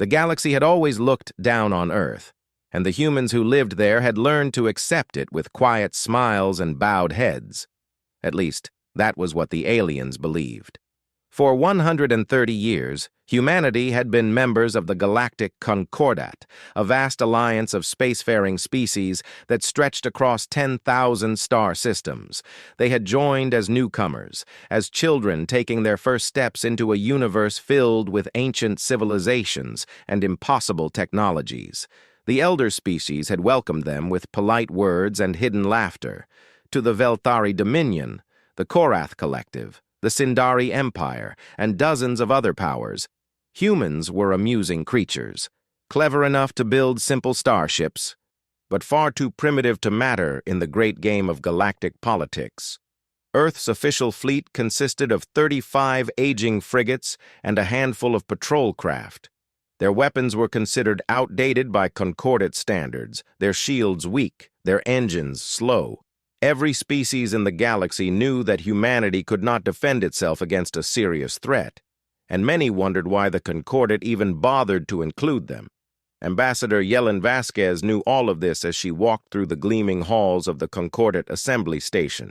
The galaxy had always looked down on Earth, and the humans who lived there had learned to accept it with quiet smiles and bowed heads. At least, that was what the aliens believed. For 130 years, humanity had been members of the Galactic Concordat, a vast alliance of spacefaring species that stretched across 10,000 star systems. They had joined as newcomers, as children taking their first steps into a universe filled with ancient civilizations and impossible technologies. The elder species had welcomed them with polite words and hidden laughter. To the Velthari Dominion, the Korath Collective, the Sindari Empire, and dozens of other powers, humans were amusing creatures, clever enough to build simple starships, but far too primitive to matter in the great game of galactic politics. Earth's official fleet consisted of 35 aging frigates and a handful of patrol craft. Their weapons were considered outdated by Concordat standards, their shields weak, their engines slow. Every species in the galaxy knew that humanity could not defend itself against a serious threat, and many wondered why the Concordat even bothered to include them. Ambassador Yelena Vasquez knew all of this as she walked through the gleaming halls of the Concordat assembly station.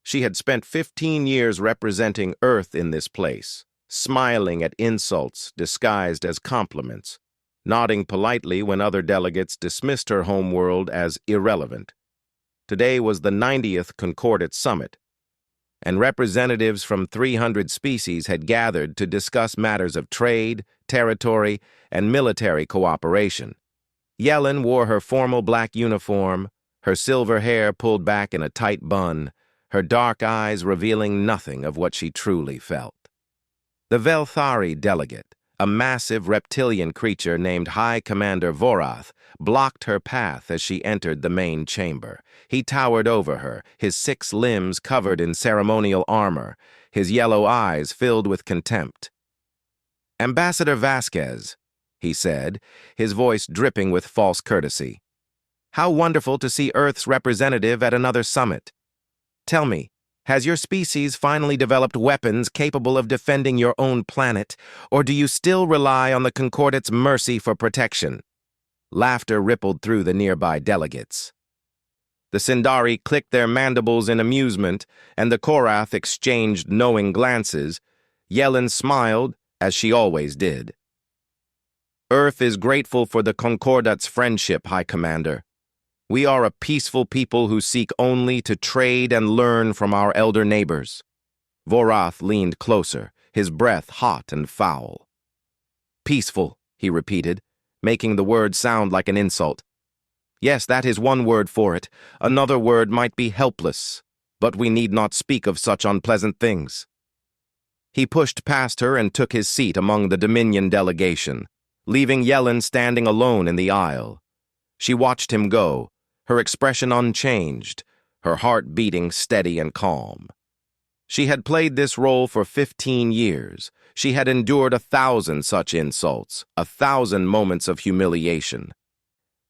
She had spent 15 years representing Earth in this place, smiling at insults disguised as compliments, nodding politely when other delegates dismissed her homeworld as irrelevant. Today was the 90th Concordat Summit, and representatives from 300 species had gathered to discuss matters of trade, territory, and military cooperation. Yelena wore her formal black uniform, her silver hair pulled back in a tight bun, her dark eyes revealing nothing of what she truly felt. The Velthari delegate, a massive reptilian creature named High Commander Vorath, blocked her path as she entered the main chamber. He towered over her, his 6 limbs covered in ceremonial armor, his yellow eyes filled with contempt. "Ambassador Vasquez," he said, his voice dripping with false courtesy. "How wonderful to see Earth's representative at another summit. Tell me, has your species finally developed weapons capable of defending your own planet, or do you still rely on the Concordat's mercy for protection?" Laughter rippled through the nearby delegates. The Sindari clicked their mandibles in amusement, and the Korath exchanged knowing glances. Yelena smiled, as she always did. "Earth is grateful for the Concordat's friendship, High Commander. We are a peaceful people who seek only to trade and learn from our elder neighbors." Vorath leaned closer, his breath hot and foul. "Peaceful," he repeated, making the word sound like an insult. "Yes, that is one word for it. Another word might be helpless, but we need not speak of such unpleasant things." He pushed past her and took his seat among the Dominion delegation, leaving Yelena standing alone in the aisle. She watched him go, her expression unchanged, her heart beating steady and calm. She had played this role for 15 years. She had endured 1,000 such insults, 1,000 moments of humiliation.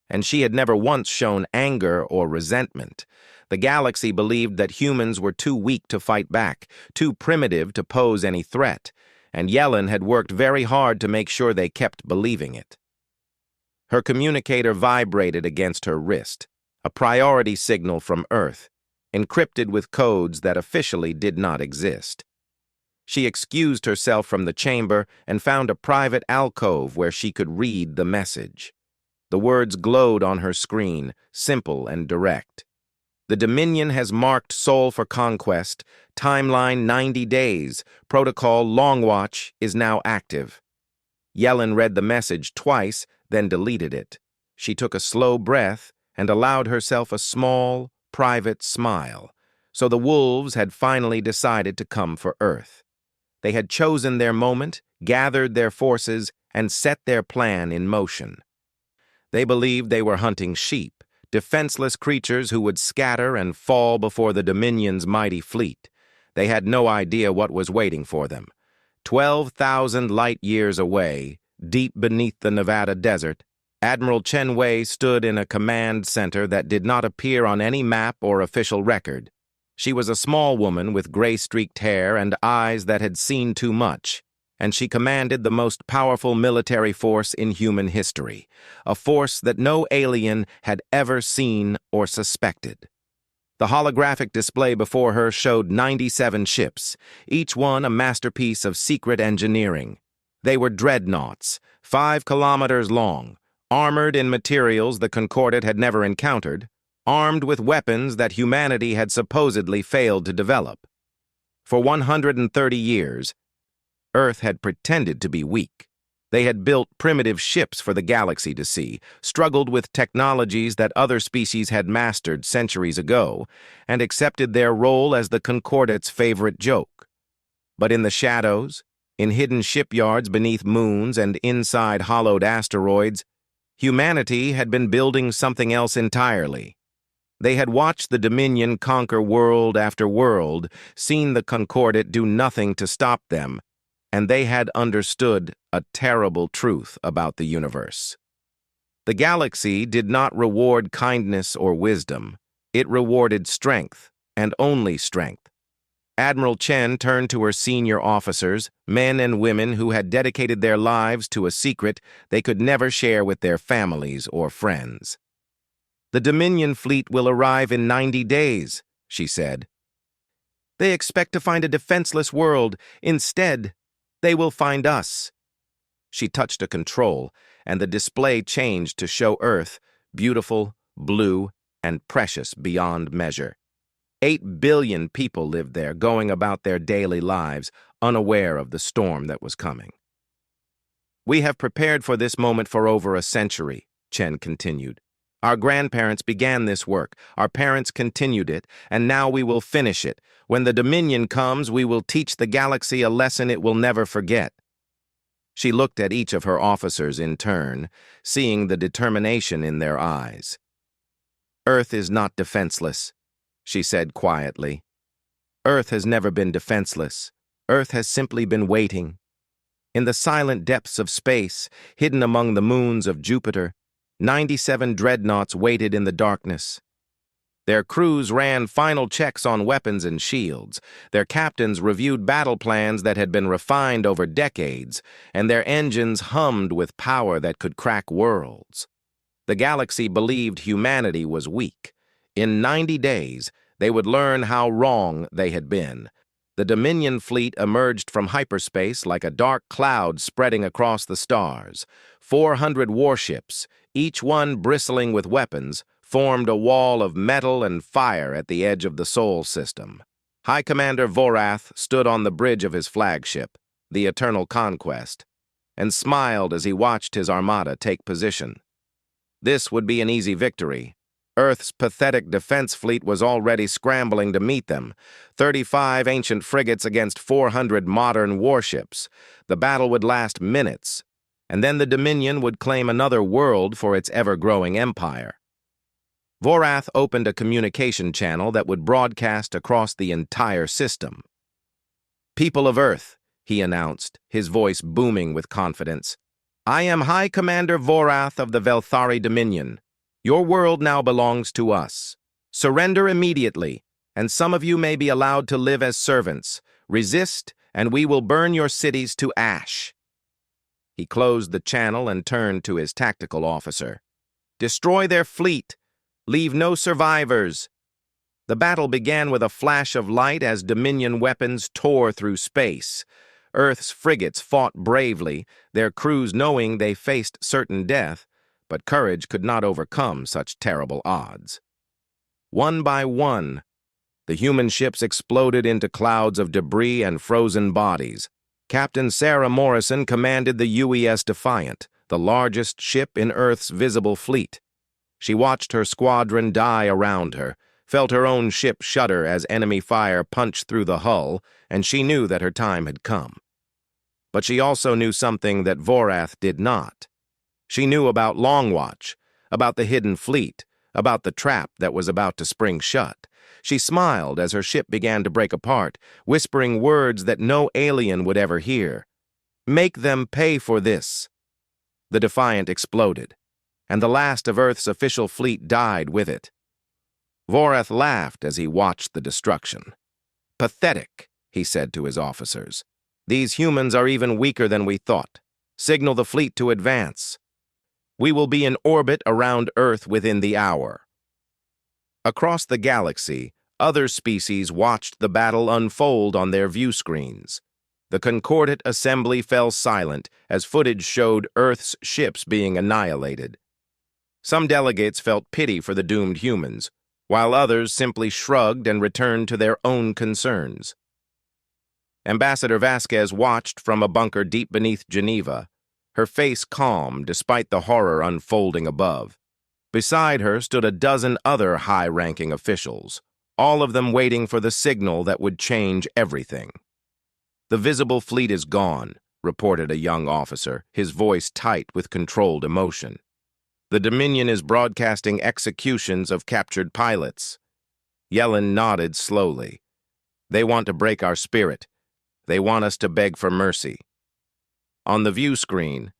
And she had never once shown anger or resentment. The galaxy believed that humans were too weak to fight back, too primitive to pose any threat, and Yelena had worked very hard to make sure they kept believing it. Her communicator vibrated against her wrist, a priority signal from Earth, encrypted with codes that officially did not exist. She excused herself from the chamber and found a private alcove where she could read the message. The words glowed on her screen, simple and direct. "The Dominion has marked Sol for conquest. Timeline 90 days. Protocol Long Watch is now active." Yelena read the message twice, then deleted it. She took a slow breath and allowed herself a small, private smile. So the wolves had finally decided to come for Earth. They had chosen their moment, gathered their forces, and set their plan in motion. They believed they were hunting sheep, defenseless creatures who would scatter and fall before the Dominion's mighty fleet. They had no idea what was waiting for them. 12,000 light-years away, deep beneath the Nevada desert, Admiral Chen Wei stood in a command center that did not appear on any map or official record. She was a small woman with gray-streaked hair and eyes that had seen too much, and she commanded the most powerful military force in human history, a force that no alien had ever seen or suspected. The holographic display before her showed 97 ships, each one a masterpiece of secret engineering. They were dreadnoughts, 5 kilometers long, armored in materials the Concordat had never encountered, armed with weapons that humanity had supposedly failed to develop. For 130 years, Earth had pretended to be weak. They had built primitive ships for the galaxy to see, struggled with technologies that other species had mastered centuries ago, and accepted their role as the Concordat's favorite joke. But in the shadows, in hidden shipyards beneath moons and inside hollowed asteroids, humanity had been building something else entirely. They had watched the Dominion conquer world after world, seen the Concordat do nothing to stop them, and they had understood a terrible truth about the universe. The galaxy did not reward kindness or wisdom. It rewarded strength, and only strength. Admiral Chen turned to her senior officers, men and women who had dedicated their lives to a secret they could never share with their families or friends. "The Dominion fleet will arrive in 90 days, she said. "They expect to find a defenseless world. Instead, they will find us." She touched a control, and the display changed to show Earth, beautiful, blue, and precious beyond measure. 8 billion people lived there, going about their daily lives, unaware of the storm that was coming. "We have prepared for this moment for over a century," Chen continued. "Our grandparents began this work, our parents continued it, and now we will finish it. When the Dominion comes, we will teach the galaxy a lesson it will never forget." She looked at each of her officers in turn, seeing the determination in their eyes. "Earth is not defenseless," she said quietly. "Earth has never been defenseless. Earth has simply been waiting. In the silent depths of space, hidden among the moons of Jupiter, 97 dreadnoughts waited in the darkness. Their crews ran final checks on weapons and shields. Their captains reviewed battle plans that had been refined over decades, and their engines hummed with power that could crack worlds. The galaxy believed humanity was weak. In 90 days, they would learn how wrong they had been. The Dominion fleet emerged from hyperspace like a dark cloud spreading across the stars. 400 warships, each one bristling with weapons, formed a wall of metal and fire at the edge of the Sol system. High Commander Vorath stood on the bridge of his flagship, the Eternal Conquest, and smiled as he watched his armada take position. This would be an easy victory. Earth's pathetic defense fleet was already scrambling to meet them. 35 ancient frigates against 400 modern warships. The battle would last minutes, and then the Dominion would claim another world for its ever-growing empire. Vorath opened a communication channel that would broadcast across the entire system. "People of Earth," he announced, his voice booming with confidence, "I am High Commander Vorath of the Velthari Dominion. Your world now belongs to us. Surrender immediately, and some of you may be allowed to live as servants. Resist, and we will burn your cities to ash." He closed the channel and turned to his tactical officer. "Destroy their fleet. Leave no survivors." The battle began with a flash of light as Dominion weapons tore through space. Earth's frigates fought bravely, their crews knowing they faced certain death, but courage could not overcome such terrible odds. One by one, the human ships exploded into clouds of debris and frozen bodies. Captain Sarah Morrison commanded the UES Defiant, the largest ship in Earth's visible fleet. She watched her squadron die around her, felt her own ship shudder as enemy fire punched through the hull, and she knew that her time had come. But she also knew something that Vorath did not. She knew about Longwatch, about the hidden fleet, about the trap that was about to spring shut. She smiled as her ship began to break apart, whispering words that no alien would ever hear. "Make them pay for this." The Defiant exploded, and the last of Earth's official fleet died with it. Vorath laughed as he watched the destruction. "Pathetic," he said to his officers. These humans are even weaker than we thought. Signal the fleet to advance. We will be in orbit around Earth within the hour." Across the galaxy, other species watched the battle unfold on their view screens. The concordant assembly fell silent as footage showed Earth's ships being annihilated. Some delegates felt pity for the doomed humans, while others simply shrugged and returned to their own concerns. Ambassador Vasquez watched from a bunker deep beneath Geneva, her face calm despite the horror unfolding above. Beside her stood a dozen other high-ranking officials, all of them waiting for the signal that would change everything. "The visible fleet is gone," reported a young officer, his voice tight with controlled emotion. "The Dominion is broadcasting executions of captured pilots." Yellen nodded slowly. "They want to break our spirit. They want us to beg for mercy." On the view screen,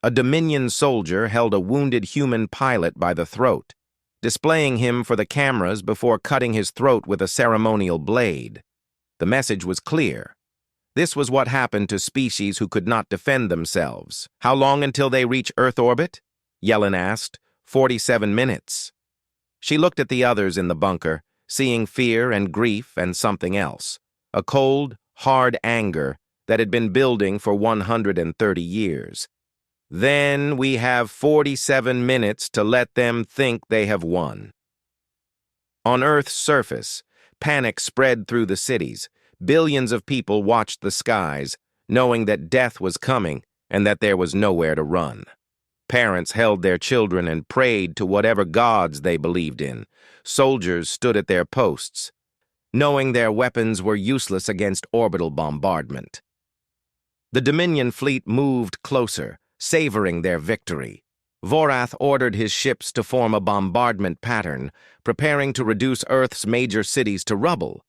a Dominion soldier held a wounded human pilot by the throat, displaying him for the cameras before cutting his throat with a ceremonial blade. The message was clear. This was what happened to species who could not defend themselves. "How long until they reach Earth orbit?" Yellen asked. 47 minutes. She looked at the others in the bunker, seeing fear and grief and something else. A cold, hard anger that had been building for 130 years. "Then we have 47 minutes to let them think they have won." On Earth's surface, panic spread through the cities. Billions of people watched the skies, knowing that death was coming and that there was nowhere to run. Parents held their children and prayed to whatever gods they believed in. Soldiers stood at their posts, knowing their weapons were useless against orbital bombardment. The Dominion fleet moved closer, savoring their victory. Vorath ordered his ships to form a bombardment pattern, preparing to reduce Earth's major cities to rubble.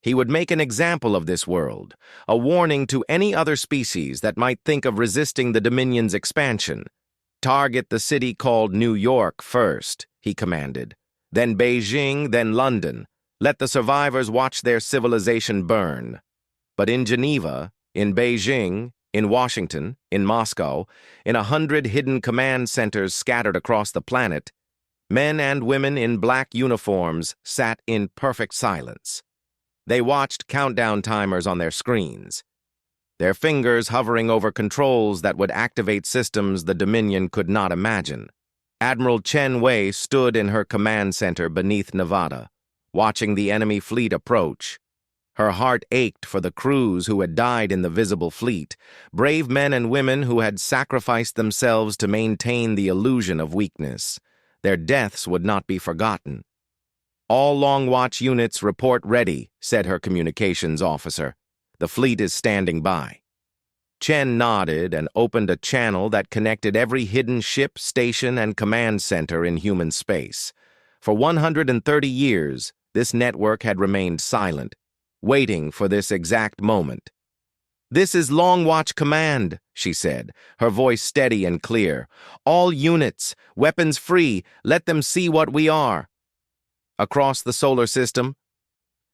He would make an example of this world, a warning to any other species that might think of resisting the Dominion's expansion. "Target the city called New York first," he commanded. "Then Beijing, then London. Let the survivors watch their civilization burn." But in Geneva, in Beijing, in Washington, in Moscow, in 100 hidden command centers scattered across the planet, men and women in black uniforms sat in perfect silence. They watched countdown timers on their screens, their fingers hovering over controls that would activate systems the Dominion could not imagine. Admiral Chen Wei stood in her command center beneath Nevada, watching the enemy fleet approach. Her heart ached for the crews who had died in the visible fleet, brave men and women who had sacrificed themselves to maintain the illusion of weakness. Their deaths would not be forgotten. "All Long Watch units report ready," said her communications officer. "The fleet is standing by." Chen nodded and opened a channel that connected every hidden ship, station, and command center in human space. For 130 years, this network had remained silent, waiting for this exact moment. "This is Long Watch Command," she said, her voice steady and clear. "All units, weapons free, let them see what we are." Across the solar system,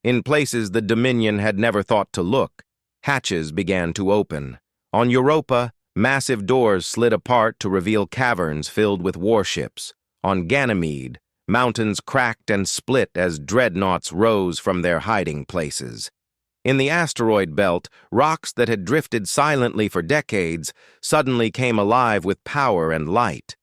in places the Dominion had never thought to look, hatches began to open. On Europa, massive doors slid apart to reveal caverns filled with warships. On Ganymede, mountains cracked and split as dreadnoughts rose from their hiding places. In the asteroid belt, rocks that had drifted silently for decades suddenly came alive with power and light.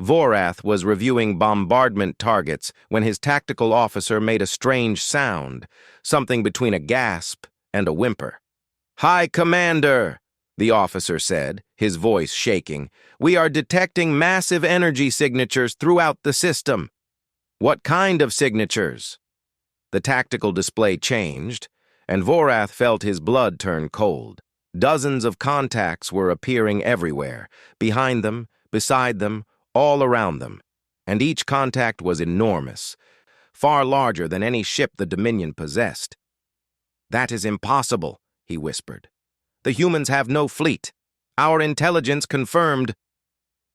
Vorath was reviewing bombardment targets when his tactical officer made a strange sound, something between a gasp and a whimper. "High Commander," the officer said, his voice shaking, "we are detecting massive energy signatures throughout the system." "What kind of signatures?" The tactical display changed, and Vorath felt his blood turn cold. Dozens of contacts were appearing everywhere, behind them, beside them, all around them, and each contact was enormous, far larger than any ship the Dominion possessed. "That is impossible," he whispered. "The humans have no fleet. Our intelligence confirmed—"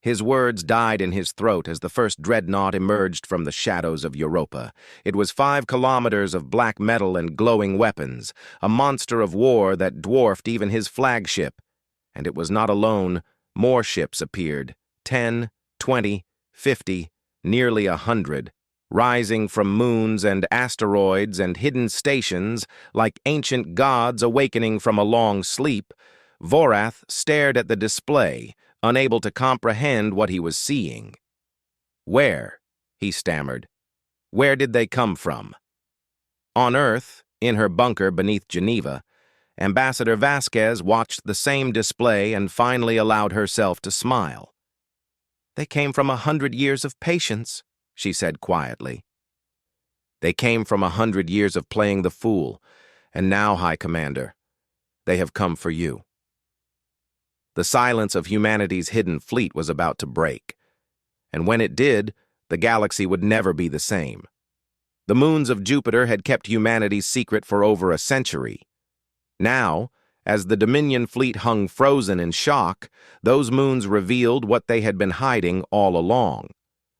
His words died in his throat as the first dreadnought emerged from the shadows of Europa. It was 5 kilometers of black metal and glowing weapons, a monster of war that dwarfed even his flagship. And it was not alone. More ships appeared, 10, 20, 50, nearly 100, rising from moons and asteroids and hidden stations like ancient gods awakening from a long sleep. Vorath stared at the display, unable to comprehend what he was seeing. "Where?" he stammered. "Where did they come from?" On Earth, in her bunker beneath Geneva, Ambassador Vasquez watched the same display and finally allowed herself to smile. "They came from 100 years of patience," she said quietly. "They came from 100 years of playing the fool, and now, High Commander, they have come for you." The silence of humanity's hidden fleet was about to break, and when it did, the galaxy would never be the same. The moons of Jupiter had kept humanity's secret for over a century. Now, as the Dominion fleet hung frozen in shock, those moons revealed what they had been hiding all along.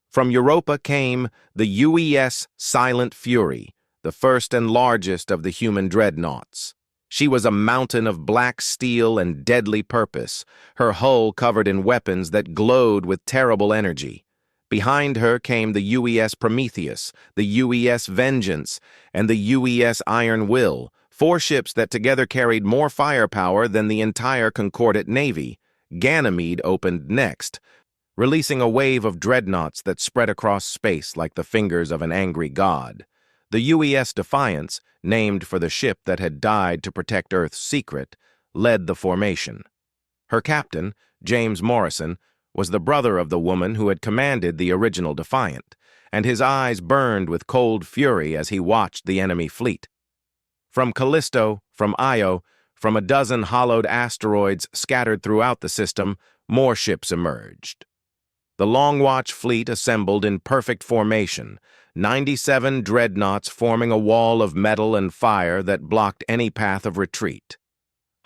From Europa came the UES Silent Fury, the first and largest of the human dreadnoughts. She was a mountain of black steel and deadly purpose, her hull covered in weapons that glowed with terrible energy. Behind her came the UES Prometheus, the UES Vengeance, and the UES Iron Will, 4 ships that together carried more firepower than the entire Concordat Navy. Ganymede opened next, releasing a wave of dreadnoughts that spread across space like the fingers of an angry god. The UES Defiance, named for the ship that had died to protect Earth's secret, led the formation. Her captain, James Morrison, was the brother of the woman who had commanded the original Defiant, and his eyes burned with cold fury as he watched the enemy fleet. From Callisto, from Io, from a dozen hollowed asteroids scattered throughout the system, more ships emerged. The Long Watch fleet assembled in perfect formation, 97 dreadnoughts forming a wall of metal and fire that blocked any path of retreat.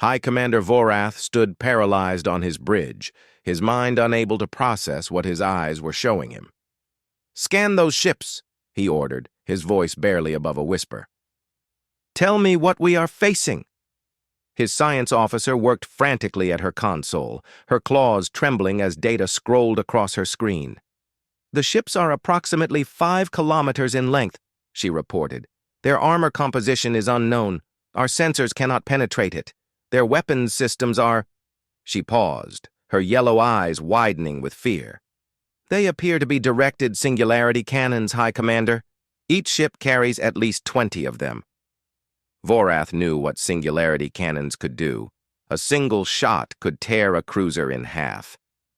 High Commander Vorath stood paralyzed on his bridge, his mind unable to process what his eyes were showing him. "Scan those ships," he ordered, his voice barely above a whisper. "Tell me what we are facing." His science officer worked frantically at her console, her claws trembling as data scrolled across her screen. "The ships are approximately 5 kilometers in length," she reported. "Their armor composition is unknown. Our sensors cannot penetrate it. Their weapons systems are—" She paused, her yellow eyes widening with fear. "They appear to be directed singularity cannons, High Commander. Each ship carries at least 20 of them." Vorath knew what singularity cannons could do. A single shot could tear a cruiser in half.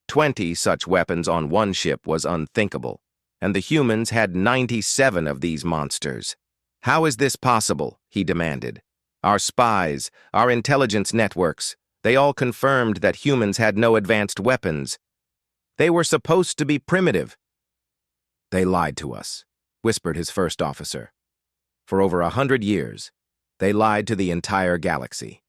20 such weapons on one ship was unthinkable, and the humans had 97 of these monsters. "How is this possible?" he demanded. "Our spies, our intelligence networks, they all confirmed that humans had no advanced weapons. They were supposed to be primitive." "They lied to us," whispered his first officer. "For over 100 years, they lied to the entire galaxy."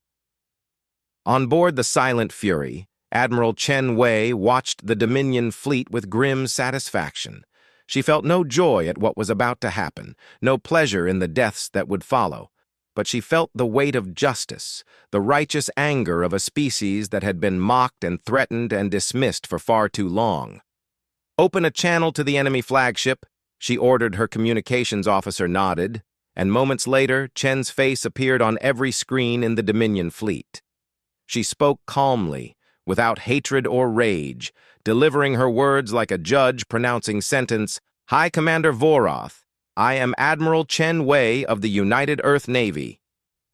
On board the Silent Fury, Admiral Chen Wei watched the Dominion fleet with grim satisfaction. She felt no joy at what was about to happen, no pleasure in the deaths that would follow, but she felt the weight of justice, the righteous anger of a species that had been mocked and threatened and dismissed for far too long. "Open a channel to the enemy flagship," she ordered. Her communications officer nodded, and moments later, Chen's face appeared on every screen in the Dominion fleet. She spoke calmly, without hatred or rage, delivering her words like a judge pronouncing sentence. "High Commander Vorath, I am Admiral Chen Wei of the United Earth Navy.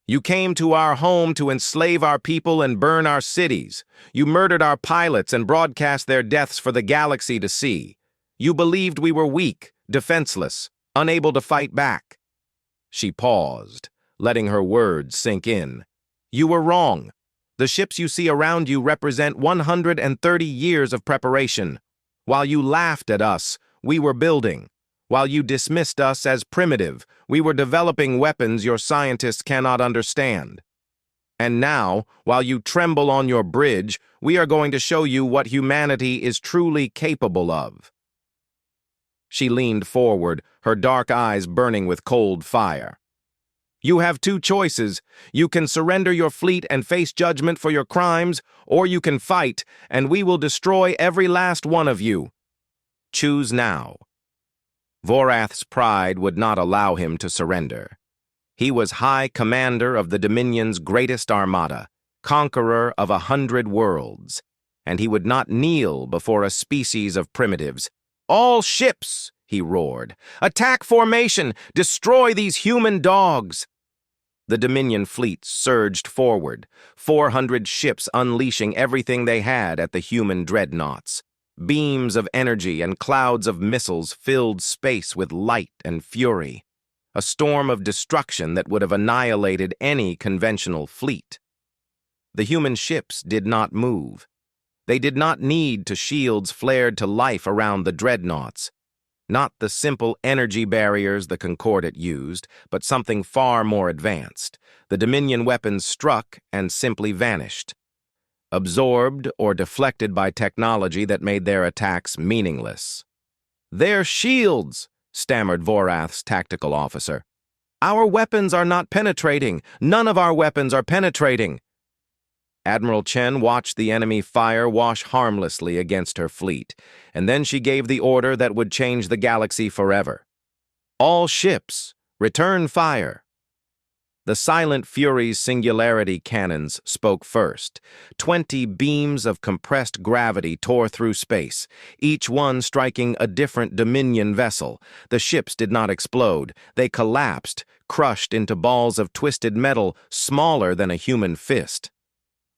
You came to our home to enslave our people and burn our cities. You murdered our pilots and broadcast their deaths for the galaxy to see. You believed we were weak, defenseless, unable to fight back." She paused, letting her words sink in. "You were wrong. The ships you see around you represent 130 years of preparation. While you laughed at us, we were building. While you dismissed us as primitive, we were developing weapons your scientists cannot understand." And now, while you tremble on your bridge, we are going to show you what humanity is truly capable of." She leaned forward, her dark eyes burning with cold fire. "You have two choices. You can surrender your fleet and face judgment for your crimes, or you can fight, and we will destroy every last one of you. Choose now." Vorath's pride would not allow him to surrender. He was High Commander of the Dominion's greatest armada, conqueror of 100 worlds, and he would not kneel before a species of primitives. "All ships!" he roared. "Attack formation! Destroy these human dogs!" The Dominion fleet surged forward, 400 ships unleashing everything they had at the human dreadnoughts. Beams of energy and clouds of missiles filled space with light and fury, a storm of destruction that would have annihilated any conventional fleet. The human ships did not move. They did not need to shields flared to life around the dreadnoughts. Not the simple energy barriers the Concordat used, but something far more advanced. The Dominion weapons struck and simply vanished, absorbed or deflected by technology that made their attacks meaningless. "They're shields," stammered Vorath's tactical officer. "Our weapons are not penetrating. None of our weapons are penetrating." Admiral Chen watched the enemy fire wash harmlessly against her fleet, and then she gave the order that would change the galaxy forever. "All ships, return fire." The Silent Fury's singularity cannons spoke first. 20 beams of compressed gravity tore through space, each one striking a different Dominion vessel. The ships did not explode. They collapsed, crushed into balls of twisted metal smaller than a human fist.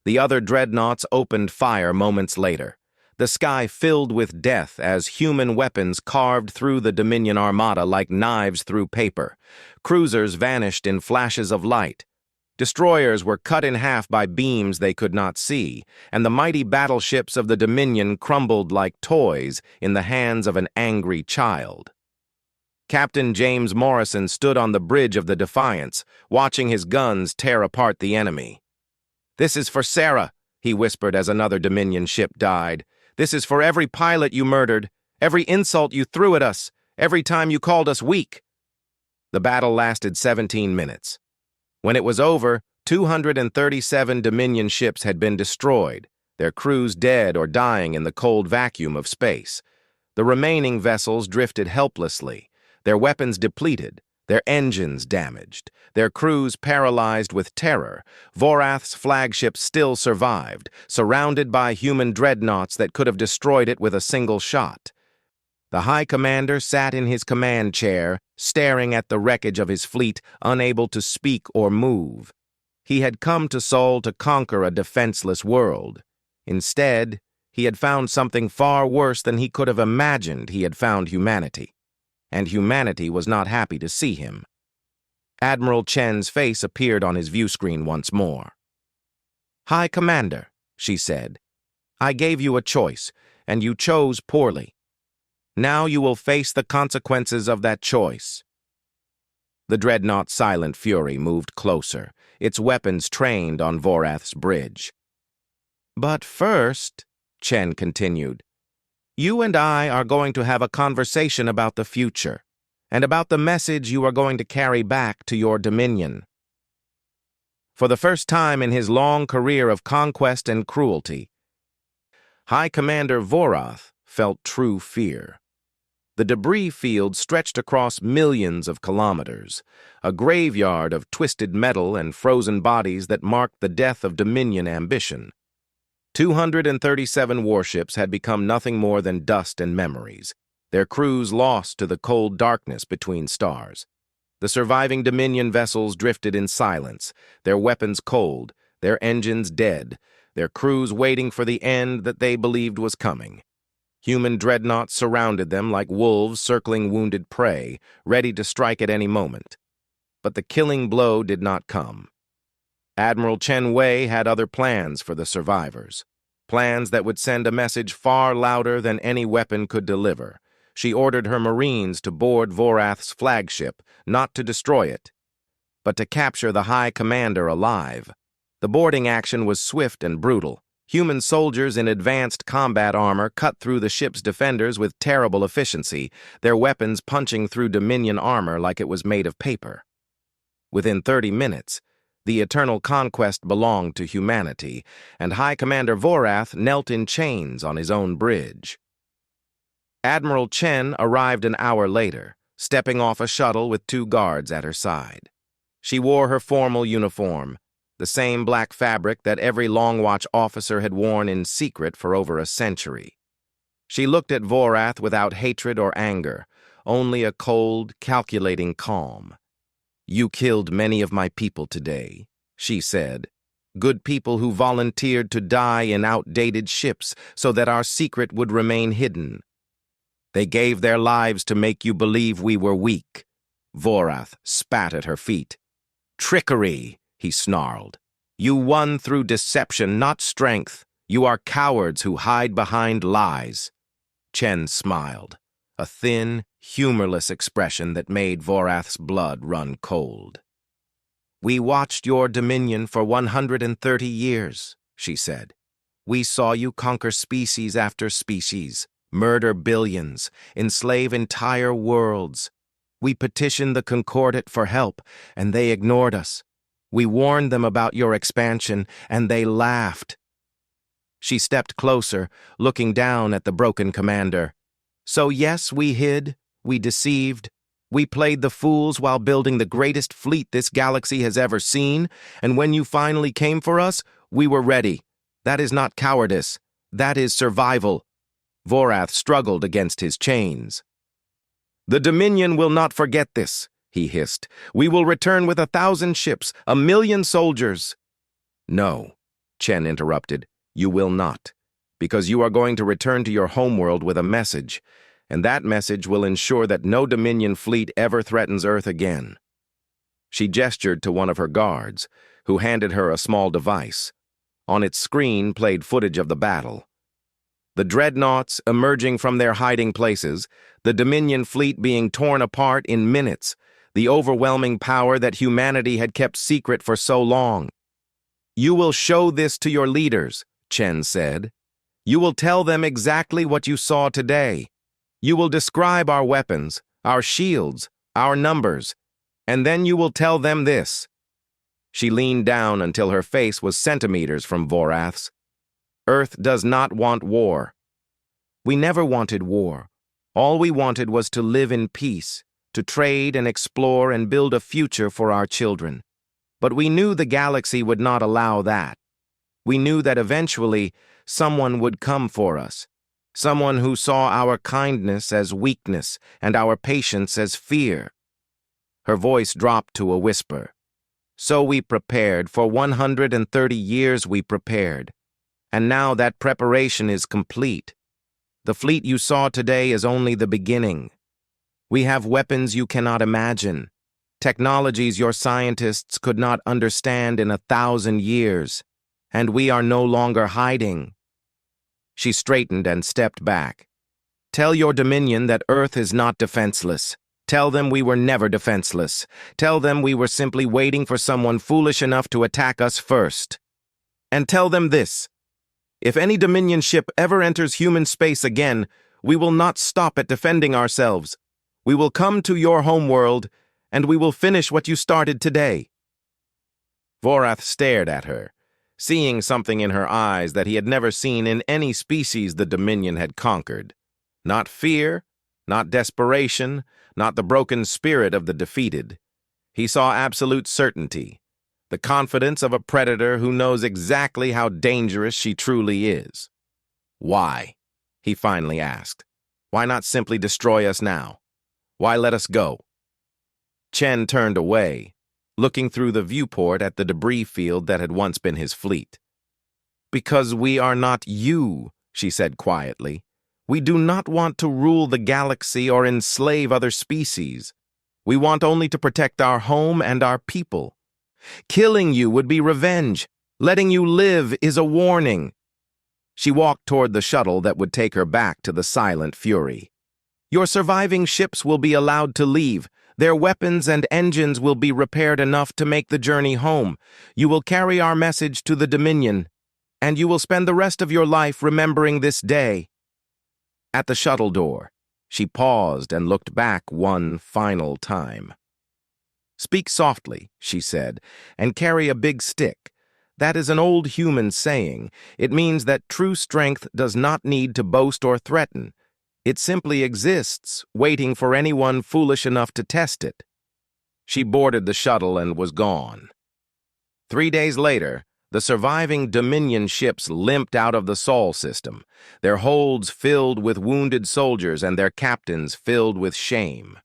The other dreadnoughts opened fire moments later. The sky filled with death as human weapons carved through the Dominion armada like knives through paper. Cruisers vanished in flashes of light. Destroyers were cut in half by beams they could not see, and the mighty battleships of the Dominion crumbled like toys in the hands of an angry child. Captain James Morrison stood on the bridge of the Defiance, watching his guns tear apart the enemy. "This is for Sarah," he whispered as another Dominion ship died. "This is for every pilot you murdered, every insult you threw at us, every time you called us weak." The battle lasted 17 minutes. When it was over, 237 Dominion ships had been destroyed, their crews dead or dying in the cold vacuum of space. The remaining vessels drifted helplessly, their weapons depleted, their engines damaged, their crews paralyzed with terror. Vorath's flagship still survived, surrounded by human dreadnoughts that could have destroyed it with a single shot. The High Commander sat in his command chair, staring at the wreckage of his fleet, unable to speak or move. He had come to Sol to conquer a defenseless world. Instead, he had found something far worse than he could have imagined he had found humanity. And humanity was not happy to see him. Admiral Chen's face appeared on his view screen once more. "High Commander," she said, "I gave you a choice, and you chose poorly. Now you will face the consequences of that choice." The dreadnought Silent Fury moved closer, its weapons trained on Vorath's bridge. "But first," Chen continued, "you and I are going to have a conversation about the future, and about the message you are going to carry back to your Dominion." For the first time in his long career of conquest and cruelty, High Commander Vorath felt true fear. The debris field stretched across millions of kilometers, a graveyard of twisted metal and frozen bodies that marked the death of Dominion ambition. 237 warships had become nothing more than dust and memories, their crews lost to the cold darkness between stars. The surviving Dominion vessels drifted in silence, their weapons cold, their engines dead, their crews waiting for the end that they believed was coming. Human dreadnoughts surrounded them like wolves circling wounded prey, ready to strike at any moment. But the killing blow did not come. Admiral Chen Wei had other plans for the survivors, plans that would send a message far louder than any weapon could deliver. She ordered her Marines to board Vorath's flagship, not to destroy it, but to capture the High Commander alive. The boarding action was swift and brutal. Human soldiers in advanced combat armor cut through the ship's defenders with terrible efficiency, their weapons punching through Dominion armor like it was made of paper. Within 30 minutes, the eternal conquest belonged to humanity, and High Commander Vorath knelt in chains on his own bridge. Admiral Chen arrived an hour later, stepping off a shuttle with 2 guards at her side. She wore her formal uniform, the same black fabric that every Long Watch officer had worn in secret for over a century. She looked at Vorath without hatred or anger, only a cold, calculating calm. "You killed many of my people today," she said. "Good people who volunteered to die in outdated ships so that our secret would remain hidden. They gave their lives to make you believe we were weak." Vorath spat at her feet. "Trickery," he snarled. "You won through deception, not strength. You are cowards who hide behind lies." Chen smiled, a thin, humorless expression that made Vorath's blood run cold. "We watched your dominion for 130 years, she said. "We saw you conquer species after species, murder billions, enslave entire worlds. We petitioned the Concordat for help, and they ignored us. We warned them about your expansion, and they laughed." She stepped closer, looking down at the broken commander. "So yes, we hid, we deceived, we played the fools while building the greatest fleet this galaxy has ever seen, and when you finally came for us, we were ready. That is not cowardice, that is survival." Vorath struggled against his chains. "The Dominion will not forget this," he hissed. "We will return with 1,000 ships, 1,000,000 soldiers." "No," Chen interrupted, "you will not, because you are going to return to your homeworld with a message, and that message will ensure that no Dominion fleet ever threatens Earth again." She gestured to one of her guards, who handed her a small device. On its screen played footage of the battle. The dreadnoughts emerging from their hiding places, the Dominion fleet being torn apart in minutes, the overwhelming power that humanity had kept secret for so long. "You will show this to your leaders," Chen said. "You will tell them exactly what you saw today. You will describe our weapons, our shields, our numbers, and then you will tell them this." She leaned down until her face was centimeters from Vorath's. "Earth does not want war. We never wanted war. All we wanted was to live in peace, to trade and explore and build a future for our children. But we knew the galaxy would not allow that. We knew that eventually someone would come for us, someone who saw our kindness as weakness and our patience as fear." Her voice dropped to a whisper. "So we prepared. For 130 years we prepared. And now that preparation is complete. The fleet you saw today is only the beginning. We have weapons you cannot imagine, technologies your scientists could not understand in 1,000 years, and we are no longer hiding." She straightened and stepped back. "Tell your Dominion that Earth is not defenseless. Tell them we were never defenseless. Tell them we were simply waiting for someone foolish enough to attack us first. And tell them this. If any Dominion ship ever enters human space again, we will not stop at defending ourselves. We will come to your homeworld, and we will finish what you started today." Vorath stared at her, seeing something in her eyes that he had never seen in any species the Dominion had conquered. Not fear, not desperation, not the broken spirit of the defeated. He saw absolute certainty, the confidence of a predator who knows exactly how dangerous she truly is. "Why?" he finally asked. "Why not simply destroy us now? Why let us go?" Chen turned away, looking through the viewport at the debris field that had once been his fleet. "Because we are not you," she said quietly. "We do not want to rule the galaxy or enslave other species. We want only to protect our home and our people. Killing you would be revenge. Letting you live is a warning." She walked toward the shuttle that would take her back to the Silent Fury. "Your surviving ships will be allowed to leave. Their weapons and engines will be repaired enough to make the journey home. You will carry our message to the Dominion, and you will spend the rest of your life remembering this day." At the shuttle door, she paused and looked back one final time. "Speak softly," she said, "and carry a big stick. That is an old human saying. It means that true strength does not need to boast or threaten. It simply exists, waiting for anyone foolish enough to test it." She boarded the shuttle and was gone. 3 days later, the surviving Dominion ships limped out of the Sol system, their holds filled with wounded soldiers and their captains filled with shame.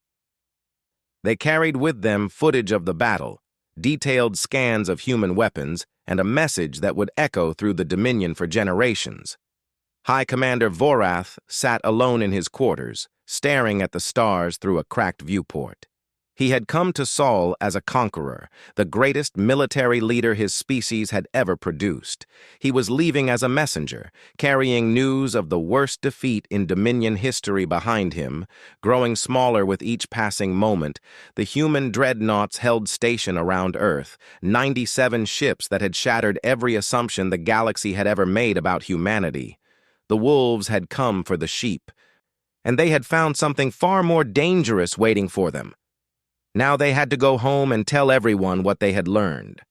They carried with them footage of the battle, detailed scans of human weapons, and a message that would echo through the Dominion for generations. High Commander Vorath sat alone in his quarters, staring at the stars through a cracked viewport. He had come to Sol as a conqueror, the greatest military leader his species had ever produced. He was leaving as a messenger, carrying news of the worst defeat in Dominion history behind him. Growing smaller with each passing moment, the human dreadnoughts held station around Earth, 97 ships that had shattered every assumption the galaxy had ever made about humanity. The wolves had come for the sheep, and they had found something far more dangerous waiting for them. Now they had to go home and tell everyone what they had learned.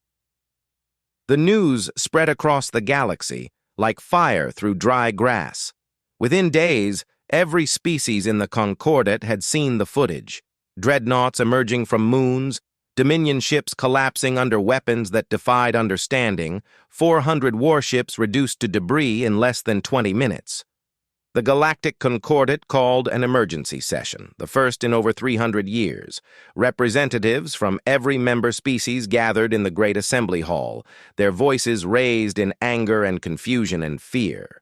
The news spread across the galaxy like fire through dry grass. Within days, every species in the Concordat had seen the footage. Dreadnoughts emerging from moons, Dominion ships collapsing under weapons that defied understanding, 400 warships reduced to debris in less than 20 minutes. The Galactic Concordat called an emergency session, the first in over 300 years. Representatives from every member species gathered in the Great Assembly Hall, their voices raised in anger and confusion and fear.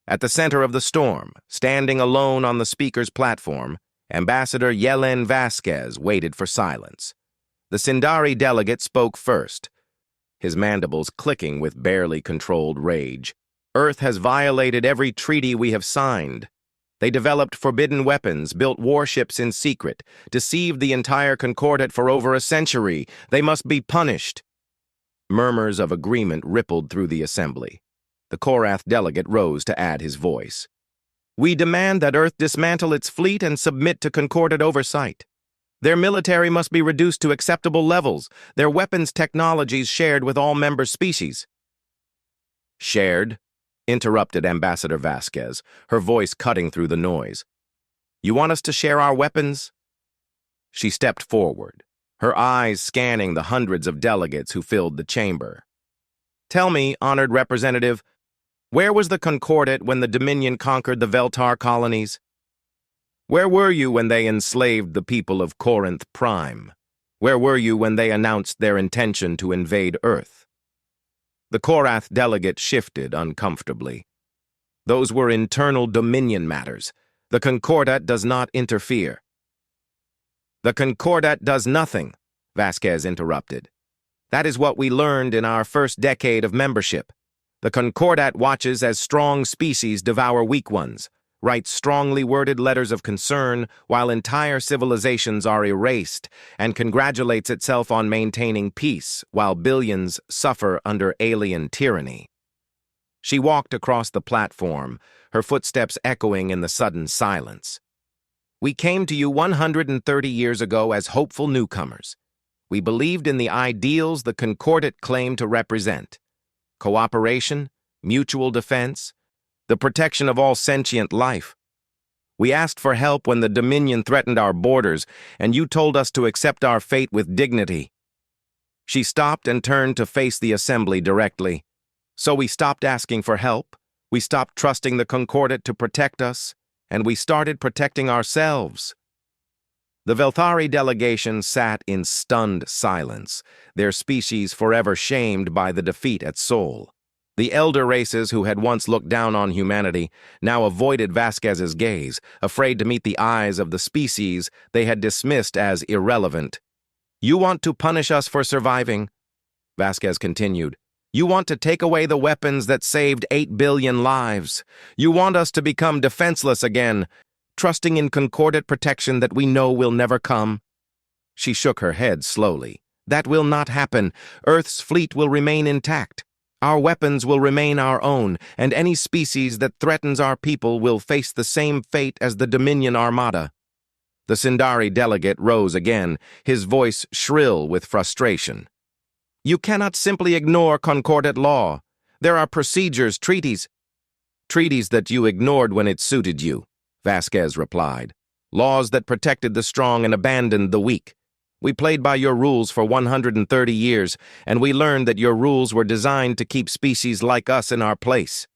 At the center of the storm, standing alone on the speaker's platform, Ambassador Yelen Vasquez waited for silence. The Sindari delegate spoke first, his mandibles clicking with barely controlled rage. "Earth has violated every treaty we have signed. They developed forbidden weapons, built warships in secret, deceived the entire Concordat for over a century. They must be punished." Murmurs of agreement rippled through the assembly. The Korath delegate rose to add his voice. "We demand that Earth dismantle its fleet and submit to Concordat oversight. Their military must be reduced to acceptable levels, their weapons technologies shared with all member species." "Shared?" interrupted Ambassador Vasquez, her voice cutting through the noise. "You want us to share our weapons?" She stepped forward, her eyes scanning the hundreds of delegates who filled the chamber. "Tell me, honored representative, where was the Concordat when the Dominion conquered the Veltar colonies? Where were you when they enslaved the people of Corinth Prime? Where were you when they announced their intention to invade Earth?" The Korath delegate shifted uncomfortably. "Those were internal Dominion matters. The Concordat does not interfere." "The Concordat does nothing," Vasquez interrupted. "That is what we learned in our first decade of membership. The Concordat watches as strong species devour weak ones, writes strongly worded letters of concern while entire civilizations are erased, and congratulates itself on maintaining peace while billions suffer under alien tyranny." She walked across the platform, her footsteps echoing in the sudden silence. "We came to you 130 years ago as hopeful newcomers. We believed in the ideals the Concordat claimed to represent: cooperation, mutual defense, the protection of all sentient life. We asked for help when the Dominion threatened our borders, and you told us to accept our fate with dignity." She stopped and turned to face the assembly directly. "So we stopped asking for help, we stopped trusting the Concordat to protect us, and we started protecting ourselves." The Velthari delegation sat in stunned silence, their species forever shamed by the defeat at Sol. The elder races who had once looked down on humanity now avoided Vasquez's gaze, afraid to meet the eyes of the species they had dismissed as irrelevant. "You want to punish us for surviving," Vasquez continued. "You want to take away the weapons that saved 8 billion lives. You want us to become defenseless again, trusting in Concordat protection that we know will never come." She shook her head slowly. That will not happen. Earth's fleet will remain intact. Our weapons will remain our own, and any species that threatens our people will face the same fate as the Dominion Armada. The Sindari delegate rose again, his voice shrill with frustration. You cannot simply ignore concordat law. There are procedures, treaties. Treaties that you ignored when it suited you, Vasquez replied. Laws that protected the strong and abandoned the weak. We played by your rules for 130 years, and we learned that your rules were designed to keep species like us in our place.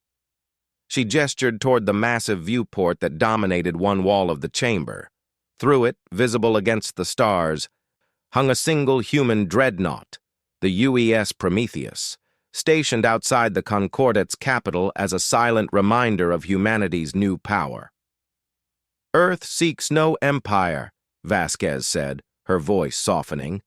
She gestured toward the massive viewport that dominated one wall of the chamber. Through it, visible against the stars, hung a single human dreadnought, the UES Prometheus, stationed outside the Concordat's capital as a silent reminder of humanity's new power. Earth seeks no empire, Vasquez said, her voice softening.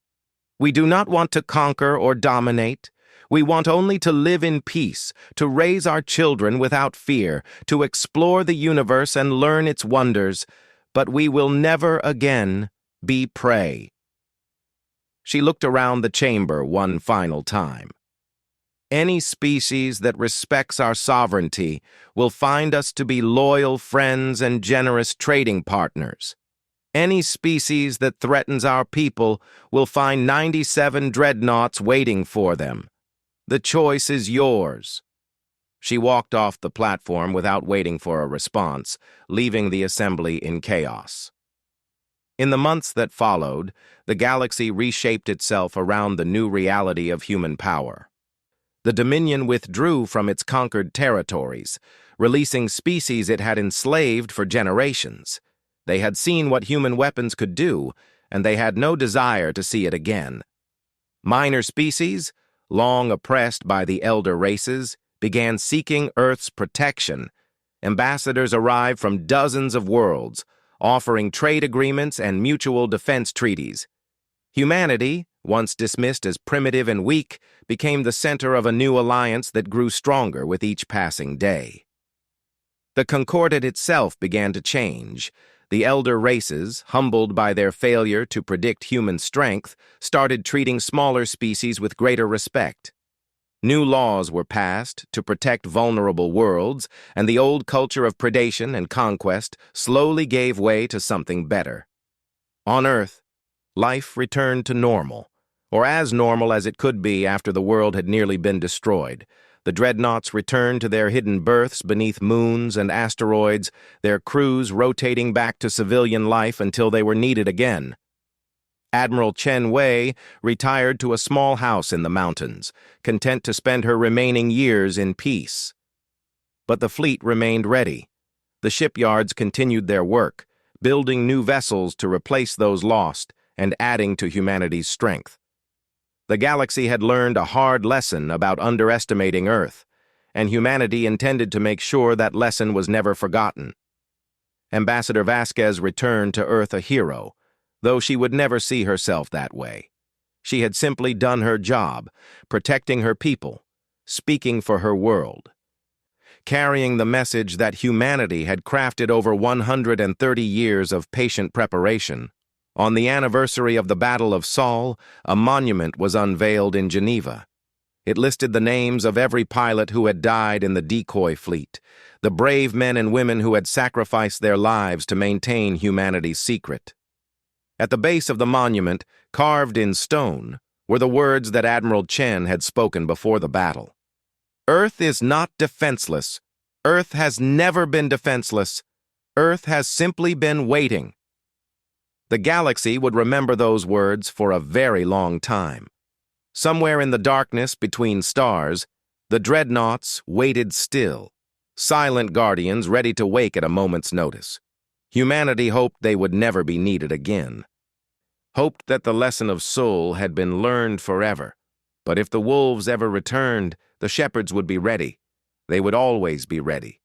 We do not want to conquer or dominate. We want only to live in peace, to raise our children without fear, to explore the universe and learn its wonders, but we will never again be prey. She looked around the chamber one final time. Any species that respects our sovereignty will find us to be loyal friends and generous trading partners. Any species that threatens our people will find 97 dreadnoughts waiting for them. The choice is yours. She walked off the platform without waiting for a response, leaving the assembly in chaos. In the months that followed, the galaxy reshaped itself around the new reality of human power. The Dominion withdrew from its conquered territories, releasing species it had enslaved for generations. They had seen what human weapons could do, and they had no desire to see it again. Minor species, long oppressed by the elder races, began seeking Earth's protection. Ambassadors arrived from dozens of worlds, offering trade agreements and mutual defense treaties. Humanity, once dismissed as primitive and weak, became the center of a new alliance that grew stronger with each passing day. The Concordat itself began to change. The elder races, humbled by their failure to predict human strength, started treating smaller species with greater respect. New laws were passed to protect vulnerable worlds, and the old culture of predation and conquest slowly gave way to something better. On Earth, life returned to normal, or as normal as it could be after the world had nearly been destroyed. The dreadnoughts returned to their hidden berths beneath moons and asteroids, their crews rotating back to civilian life until they were needed again. Admiral Chen Wei retired to a small house in the mountains, content to spend her remaining years in peace. But the fleet remained ready. The shipyards continued their work, building new vessels to replace those lost and adding to humanity's strength. The galaxy had learned a hard lesson about underestimating Earth, and humanity intended to make sure that lesson was never forgotten. Ambassador Vasquez returned to Earth a hero, though she would never see herself that way. She had simply done her job, protecting her people, speaking for her world, carrying the message that humanity had crafted over 130 years of patient preparation. On the anniversary of the Battle of Sol, a monument was unveiled in Geneva. It listed the names of every pilot who had died in the decoy fleet, the brave men and women who had sacrificed their lives to maintain humanity's secret. At the base of the monument, carved in stone, were the words that Admiral Chen had spoken before the battle. Earth is not defenseless. Earth has never been defenseless. Earth has simply been waiting. The galaxy would remember those words for a very long time. Somewhere in the darkness between stars, the dreadnoughts waited still, silent guardians ready to wake at a moment's notice. Humanity hoped they would never be needed again. Hoped that the lesson of Sol had been learned forever. But if the wolves ever returned, the shepherds would be ready. They would always be ready.